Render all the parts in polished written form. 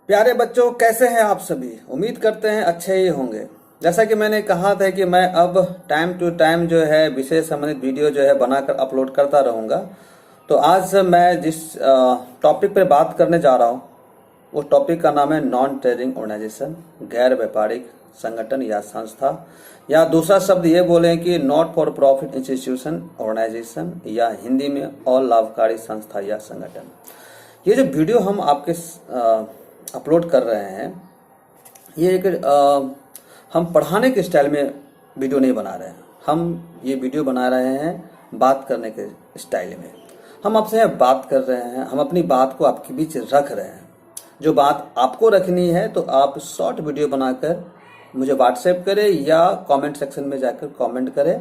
प्यारे बच्चों, कैसे हैं आप सभी। उम्मीद करते हैं अच्छे ही होंगे। जैसा कि मैंने कहा था कि मैं अब टाइम टू टाइम जो है विषय संबंधित वीडियो जो है बनाकर अपलोड करता रहूँगा। तो आज मैं जिस टॉपिक पर बात करने जा रहा हूँ उस टॉपिक का नाम है नॉन ट्रेडिंग ऑर्गेनाइजेशन, गैर व्यापारिक संगठन या संस्था, या दूसरा शब्द ये बोलें कि not for profit institution organisation, या हिंदी में और लाभकारी संस्था या संगठन। ये जो वीडियो हम आपके अपलोड कर रहे हैं, ये एक हम पढ़ाने के स्टाइल में वीडियो नहीं बना रहे हैं। हम ये वीडियो बना रहे हैं बात करने के स्टाइल में। हम आपसे बात कर रहे हैं, हम अपनी बात को आपके बीच रख रहे हैं। जो बात आपको रखनी है तो आप शॉर्ट वीडियो बनाकर मुझे व्हाट्सएप करें या कमेंट सेक्शन में जाकर कमेंट करें,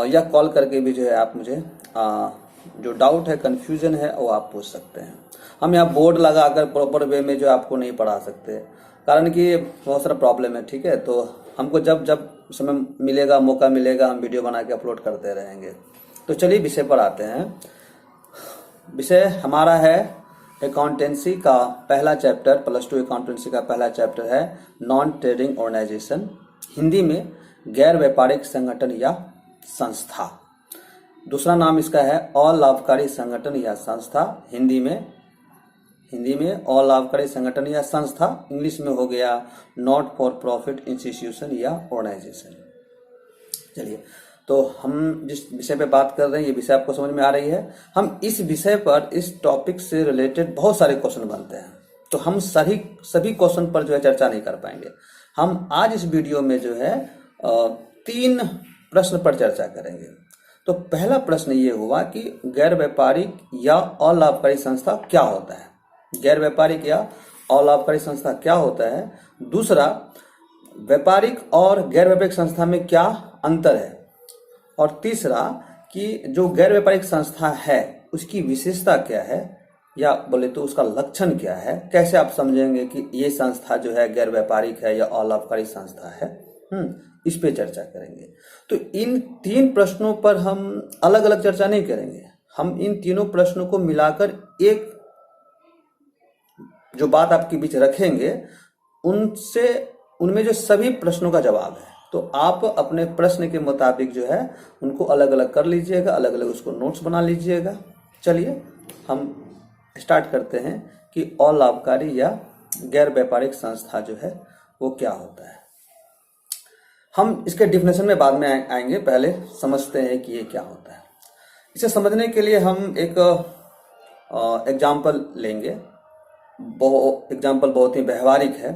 या कॉल करके भी जो है आप मुझे जो डाउट है, कन्फ्यूजन है, वो आप पूछ सकते हैं। हम यहाँ बोर्ड लगाकर प्रॉपर वे में जो आपको नहीं पढ़ा सकते, कारण कि बहुत सारा प्रॉब्लम है। ठीक है, तो हमको जब जब समय मिलेगा, मौका मिलेगा, हम वीडियो बना के अपलोड करते रहेंगे। तो चलिए विषय पर आते हैं। विषय हमारा है अकाउंटेंसी का पहला चैप्टर, +2 अकाउंटेंसी का पहला चैप्टर है नॉन ट्रेडिंग ऑर्गेनाइजेशन, हिंदी में गैर व्यापारिक संगठन या संस्था। दूसरा नाम इसका है अलाभकारी संगठन या संस्था, हिंदी में अलाभकारी संगठन या संस्था, इंग्लिश में हो गया नॉट फॉर प्रॉफिट इंस्टीट्यूशन या ऑर्गेनाइजेशन। चलिए, तो हम जिस विषय पे बात कर रहे हैं, ये विषय आपको समझ में आ रही है। हम इस विषय पर, इस टॉपिक से रिलेटेड बहुत सारे क्वेश्चन बनते हैं, तो हम सभी क्वेश्चन पर जो है चर्चा नहीं कर पाएंगे। हम आज इस वीडियो में जो है 3 प्रश्न पर चर्चा करेंगे। तो पहला प्रश्न ये हुआ कि गैर व्यापारिक या अलाभकारी संस्था क्या होता है। गैर व्यापारिक या अलाभकारी संस्था क्या होता है। दूसरा, व्यापारिक और गैर व्यापारिक संस्था में क्या अंतर है। और तीसरा कि जो गैर व्यापारिक संस्था है उसकी विशेषता क्या है, या बोले तो उसका लक्षण क्या है। कैसे आप समझेंगे कि ये संस्था जो है गैर व्यापारिक है या अलाभकारी संस्था है, इस पे चर्चा करेंगे। तो इन 3 प्रश्नों पर हम अलग अलग चर्चा नहीं करेंगे। हम इन तीनों प्रश्नों को मिलाकर एक जो बात आपके बीच रखेंगे, उनमें जो सभी प्रश्नों का जवाब है। तो आप अपने प्रश्न के मुताबिक जो है उनको अलग अलग कर लीजिएगा, अलग अलग उसको नोट्स बना लीजिएगा। चलिए हम स्टार्ट करते हैं कि अलाभकारी या गैर व्यापारिक संस्था जो है वो क्या होता है। हम इसके डिफिनेशन में बाद में आएंगे, पहले समझते हैं कि ये क्या होता है। इसे समझने के लिए हम एक एग्जाम्पल लेंगे। एग्जाम्पल बहुत ही व्यवहारिक है।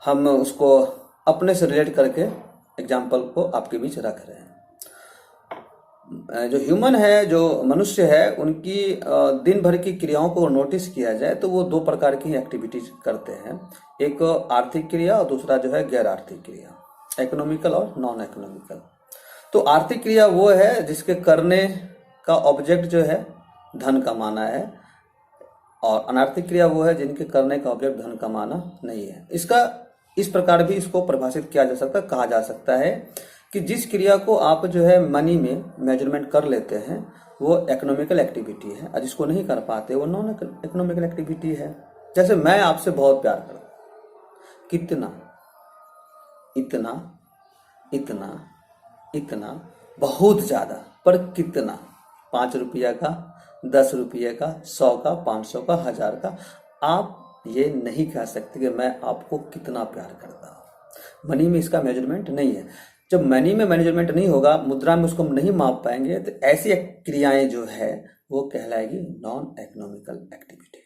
हम उसको अपने से रिलेट करके एग्जाम्पल को आपके बीच रख रहे हैं। जो ह्यूमन है, जो मनुष्य है, उनकी दिन भर की क्रियाओं को नोटिस किया जाए तो वो 2 प्रकार की एक्टिविटीज करते हैं। एक आर्थिक क्रिया और दूसरा जो है गैर आर्थिक क्रिया, इकोनॉमिकल और नॉन इकोनॉमिकल। तो आर्थिक क्रिया वो है जिसके करने का ऑब्जेक्ट जो है धन कमाना है, और अनार्थिक क्रिया वो है जिनके करने का ऑब्जेक्ट धन कमाना नहीं है। इस प्रकार भी इसको परिभाषित किया जा सकता, कहा जा सकता है कि जिस क्रिया को आप जो है मनी में मेजरमेंट कर लेते हैं वो इकोनॉमिकल एक्टिविटी है, और जिसको नहीं कर पाते वो नॉन इकोनॉमिकल एक्टिविटी है। जैसे मैं आपसे बहुत प्यार करता हूं, कितना, इतना, इतना, इतना, बहुत ज्यादा, पर कितना, 5 रुपया का, 10 रुपये का, 100 का, 500 का, 1000 का। आप ये नहीं कह सकते कि मैं आपको कितना प्यार करता हूं। मनी में इसका मेजरमेंट नहीं है। जब मनी में मेजरमेंट नहीं होगा, मुद्रा में उसको हम नहीं माप पाएंगे, तो ऐसी क्रियाएं जो है वो कहलाएगी नॉन इकोनॉमिकल एक्टिविटी।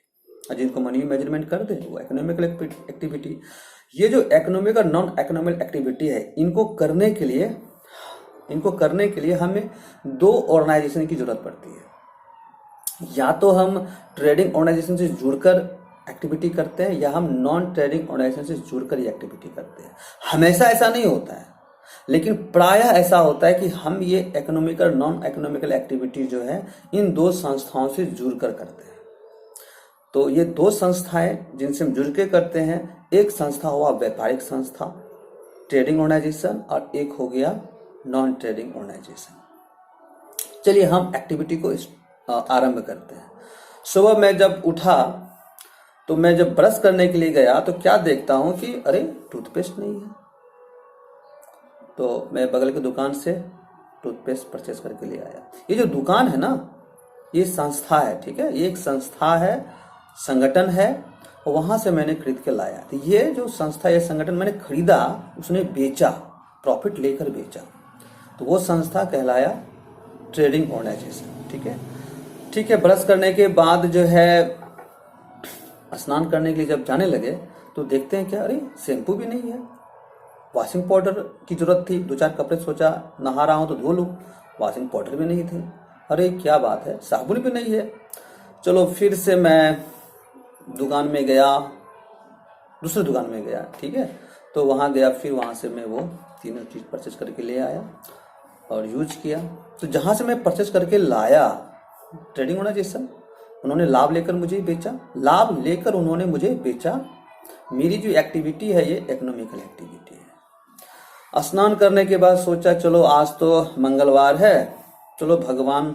और जिनको मनी में मेजरमेंट कर दे वो इकोनॉमिकल एक्टिविटी। ये जो इकोनॉमिक और नॉन इकोनॉमिक एक्टिविटी है, इनको करने के लिए हमें 2 ऑर्गेनाइजेशन की जरूरत पड़ती है। या तो हम ट्रेडिंग ऑर्गेनाइजेशन से जुड़कर एक्टिविटी करते हैं, या हम नॉन ट्रेडिंग ऑर्गेनाइजेशन से जुड़कर ये एक्टिविटी करते हैं। हमेशा ऐसा नहीं होता है, लेकिन प्रायः ऐसा होता है कि हम ये इकोनॉमिकल नॉन इकोनॉमिकल एक्टिविटी जो है इन 2 संस्थाओं से जुड़कर करते हैं। तो ये 2 संस्थाएं जिनसे हम जुड़ के करते हैं, एक संस्था हुआ व्यापारिक संस्था, ट्रेडिंग ऑर्गेनाइजेशन, और एक हो गया नॉन ट्रेडिंग ऑर्गेनाइजेशन। चलिए हम एक्टिविटी को आरंभ करते हैं। सुबह मैं जब उठा तो मैं जब ब्रश करने के लिए गया तो क्या देखता हूं कि अरे टूथपेस्ट नहीं है। तो मैं बगल की दुकान से टूथपेस्ट परचेस करके ले आया। ये जो दुकान है ना, ये संस्था है, ठीक है, ये एक संस्था है, संगठन है, और वहां से मैंने खरीद के लाया। तो ये जो संस्था, ये संगठन मैंने खरीदा, उसने बेचा, प्रॉफिट लेकर बेचा, तो वो संस्था कहलाया ट्रेडिंग ऑर्गेनाइजेशन। ठीक है, ठीक है। ब्रश करने के बाद जो है स्नान करने के लिए जब जाने लगे तो देखते हैं क्या, अरे शैम्पू भी नहीं है, वॉशिंग पाउडर की जरूरत थी, 2-4 कपड़े सोचा नहा रहा हूं तो धो लूं, वॉशिंग पाउडर भी नहीं थे, अरे क्या बात है, साबुन भी नहीं है। चलो फिर से मैं दुकान में गया, दूसरी दुकान में गया, ठीक है, तो वहां गया, फिर वहां से मैं वो तीनों चीज परचेज करके ले आया और यूज किया। तो जहां से मैं परचेज करके लाया, ट्रेडिंग ऑर्गेनाइजेशन, उन्होंने लाभ लेकर मुझे बेचा, लाभ लेकर उन्होंने मुझे बेचा। मेरी जो एक्टिविटी है ये इकोनॉमिकल एक्टिविटी है। स्नान करने के बाद सोचा चलो आज तो मंगलवार है, चलो भगवान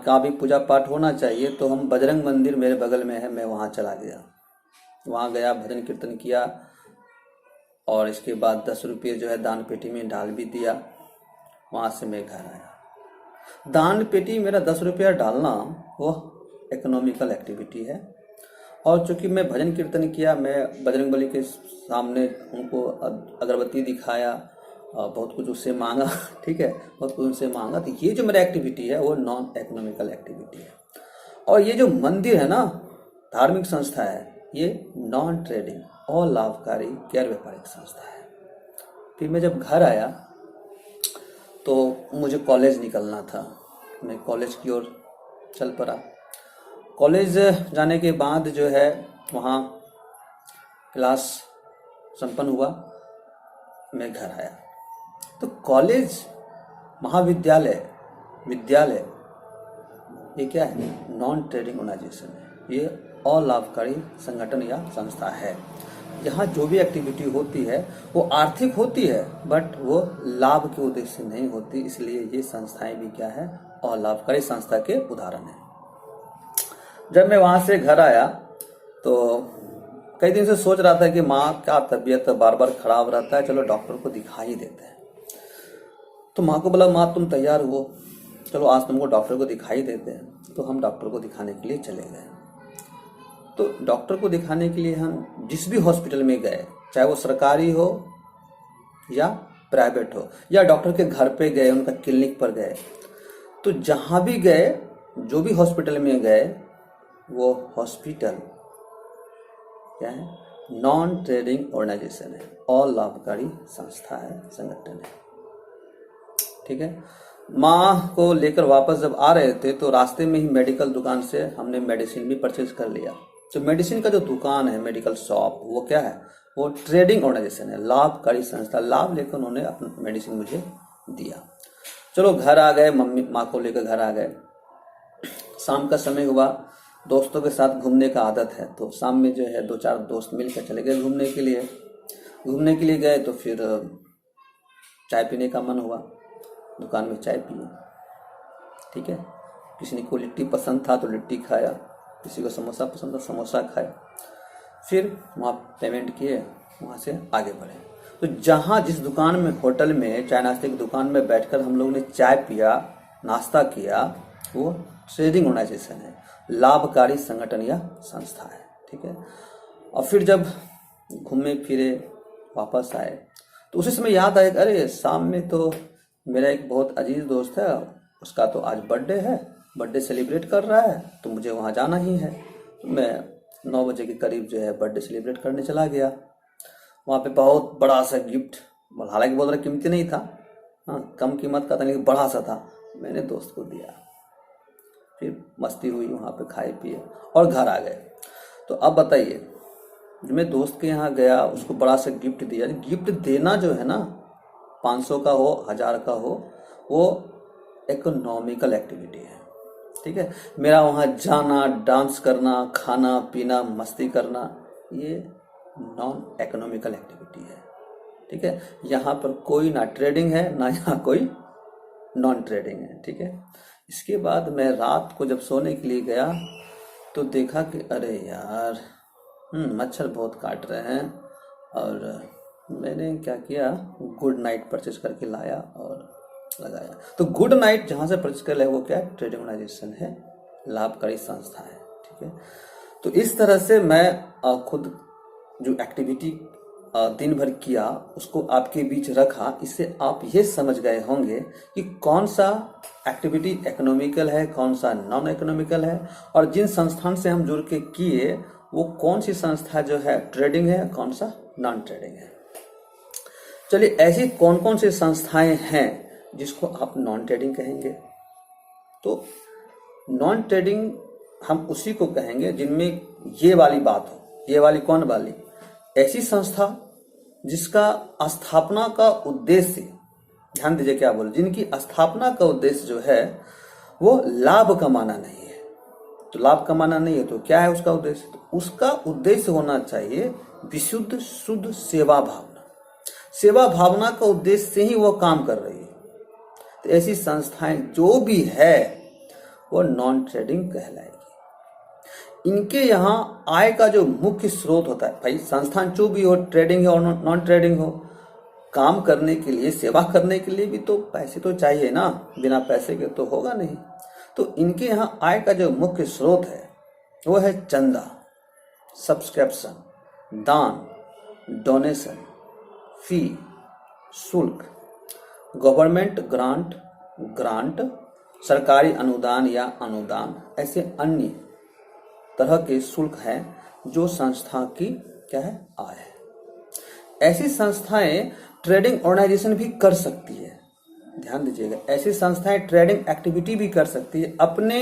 का भी पूजा पाठ होना चाहिए, तो हम बजरंग मंदिर मेरे बगल में है, मैं वहाँ चला गया। वहाँ गया, भजन कीर्तन किया, और इसके बाद 10 रुपये जो है दान पेटी में डाल भी दिया। वहाँ से मैं घर आया। दान पेटी मेरा 10 रुपया डालना वो इकोनॉमिकल एक्टिविटी है। और चूंकि मैं भजन कीर्तन किया, मैं बजरंगबली के सामने उनको अगरबत्ती दिखाया, बहुत कुछ उससे मांगा, ठीक है, बहुत कुछ उनसे मांगा, तो ये जो मेरा एक्टिविटी है वो नॉन इकोनॉमिकल एक्टिविटी है। और ये जो मंदिर है ना, धार्मिक संस्था है, ये नॉन ट्रेडिंग और लाभकारी गैर व्यापारिक संस्था है। फिर मैं जब घर आया तो मुझे कॉलेज निकलना था, मैं कॉलेज की ओर चल पड़ा। कॉलेज जाने के बाद जो है वहाँ क्लास संपन्न हुआ, मैं घर आया। तो कॉलेज, महाविद्यालय, विद्यालय, ये क्या है, नॉन ट्रेडिंग ऑर्गेनाइजेशन है, ये अलाभकारी संगठन या संस्था है। यहाँ जो भी एक्टिविटी होती है वो आर्थिक होती है, बट वो लाभ के उद्देश्य से नहीं होती, इसलिए ये संस्थाएं भी क्या है, अलाभकारी संस्था के उदाहरण है। जब मैं वहां से घर आया तो कई दिन से सोच रहा था कि माँ का तबीयत बार बार खराब रहता है, चलो डॉक्टर को दिखा ही देते हैं। तो माँ को बोला, माँ तुम तैयार हो, चलो आज तुमको डॉक्टर को दिखाई देते हैं। तो हम डॉक्टर को दिखाने के लिए चले गए। तो डॉक्टर को दिखाने के लिए हम जिस भी हॉस्पिटल में गए, चाहे वो सरकारी हो या प्राइवेट हो, या डॉक्टर के घर पे गए, उनका क्लिनिक पर गए, तो जहां भी गए, जो भी हॉस्पिटल में गए, वो हॉस्पिटल क्या है, नॉन ट्रेडिंग ऑर्गेनाइजेशन है और लाभकारी संस्था है, संगठन है। ठीक है। माँ को लेकर वापस जब आ रहे थे तो रास्ते में ही मेडिकल दुकान से हमने मेडिसिन भी परचेज कर लिया। तो मेडिसिन का जो दुकान है, मेडिकल शॉप, वो क्या है, वो ट्रेडिंग ऑर्गेनाइजेशन है, लाभकारी संस्था। लाभ लेकर उन्होंने अपना मेडिसिन मुझे दिया। चलो घर आ गए, मम्मी माँ को लेकर घर आ गए। शाम का समय हुआ, दोस्तों के साथ घूमने का आदत है, तो शाम में जो है 2-4 दोस्त मिलकर चले गए घूमने के लिए। घूमने के लिए गए तो फिर चाय पीने का मन हुआ, दुकान में चाय पिए। ठीक है, किसी को लिट्टी पसंद था तो लिट्टी खाया, किसी को समोसा पसंद था समोसा खाया। फिर वहाँ पेमेंट किए, वहाँ से आगे बढ़े। तो जहाँ जिस दुकान में, होटल में, चाय नाश्ते की दुकान में बैठकर हम लोगों ने चाय पिया, नाश्ता किया, वो ट्रेडिंग ऑर्गेनाइजेशन है, लाभकारी संगठन या संस्था है। ठीक है। और फिर जब घूमे फिरे वापस आए तो उसी समय याद आया, अरे शाम में तो मेरा एक बहुत अजीज दोस्त है, उसका तो आज बर्थडे है, बर्थडे सेलिब्रेट कर रहा है, तो मुझे वहाँ जाना ही है। तो मैं 9 बजे के करीब जो है बर्थडे सेलिब्रेट करने चला गया। वहाँ पे बहुत बड़ा सा गिफ्ट, हालांकि बहुत ज़्यादा कीमती नहीं था, हाँ कम कीमत का था, लेकिन बड़ा सा था, मैंने दोस्त को दिया। फिर मस्ती हुई, वहाँ पे खाए पिए और घर आ गए। तो अब बताइए, जब मैं दोस्त के यहाँ गया, उसको बड़ा सा गिफ्ट दिया। गिफ्ट देना जो है ना, 500 का हो, 1000 का हो, वो इकोनॉमिकल एक्टिविटी है। ठीक है। मेरा वहाँ जाना, डांस करना, खाना पीना, मस्ती करना, ये नॉन इकोनॉमिकल एक्टिविटी है। ठीक है। यहाँ पर कोई ना ट्रेडिंग है, ना यहाँ कोई नॉन ट्रेडिंग है। ठीक है। इसके बाद मैं रात को जब सोने के लिए गया तो देखा कि अरे यार मच्छर बहुत काट रहे हैं, और मैंने क्या किया, गुड नाइट परचेज करके लाया और लगाया। तो गुड नाइट जहाँ से परचेज कर लिया वो क्या है, ट्रेडिंग ऑर्गेनाइजेशन है, लाभकारी संस्था है। ठीक है, तो इस तरह से मैं खुद जो एक्टिविटी दिन भर किया उसको आपके बीच रखा। इससे आप ये समझ गए होंगे कि कौन सा एक्टिविटी इकोनॉमिकल है, कौन सा नॉन इकोनॉमिकल है, और जिन संस्थान से हम जुड़ के किए वो कौन सी संस्था जो है ट्रेडिंग है, कौन सा नॉन ट्रेडिंग है। चलिए, ऐसी कौन कौन सी संस्थाएं हैं जिसको आप नॉन ट्रेडिंग कहेंगे? तो नॉन ट्रेडिंग हम उसी को कहेंगे जिनमें ये वाली बात हो। ये वाली कौन वाली? ऐसी संस्था जिसका स्थापना का उद्देश्य, ध्यान दीजिए क्या बोल, जिनकी स्थापना का उद्देश्य जो है वो लाभ कमाना नहीं है। तो लाभ कमाना नहीं है तो क्या है उसका उद्देश्य? तो उसका उद्देश्य होना चाहिए विशुद्ध शुद्ध सेवा भावना। सेवा भावना का उद्देश्य से ही वो काम कर रही है। तो ऐसी संस्थाएं जो भी है वो नॉन ट्रेडिंग कहलाएगी। इनके यहाँ आय का जो मुख्य स्रोत होता है, भाई संस्थान जो भी हो, ट्रेडिंग हो और नॉन ट्रेडिंग हो, काम करने के लिए, सेवा करने के लिए भी तो पैसे तो चाहिए ना, बिना पैसे के तो होगा नहीं। तो इनके यहाँ आय का जो मुख्य स्रोत है वो है चंदा, सब्सक्रिप्शन, दान, डोनेशन, फी, शुल्क, गवर्नमेंट ग्रांट, सरकारी अनुदान या अनुदान, ऐसे अन्य तरह के शुल्क हैं जो संस्था की क्या है, आय है। ऐसी संस्थाएं ट्रेडिंग ऑर्गेनाइजेशन भी कर सकती है। ध्यान दीजिएगा, ऐसी संस्थाएं ट्रेडिंग एक्टिविटी भी कर सकती है अपने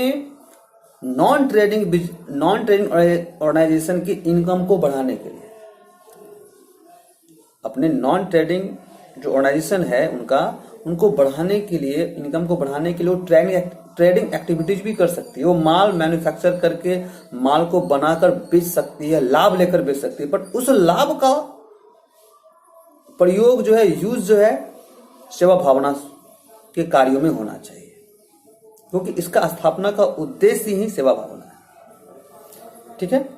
नॉन ट्रेडिंग ऑर्गेनाइजेशन की इनकम को बढ़ाने के लिए। अपने नॉन ट्रेडिंग जो ऑर्गेनाइजेशन है उनको बढ़ाने के लिए, इनकम को बढ़ाने के लिए वो ट्रेडिंग एक्टिविटीज भी कर सकती है। वो माल मैन्युफैक्चर करके माल को बनाकर बेच सकती है, लाभ लेकर बेच सकती है, बट उस लाभ का प्रयोग जो है, यूज जो है, सेवा भावना के कार्यों में होना चाहिए, क्योंकि इसका स्थापना का उद्देश्य ही सेवा भावना है। ठीक है।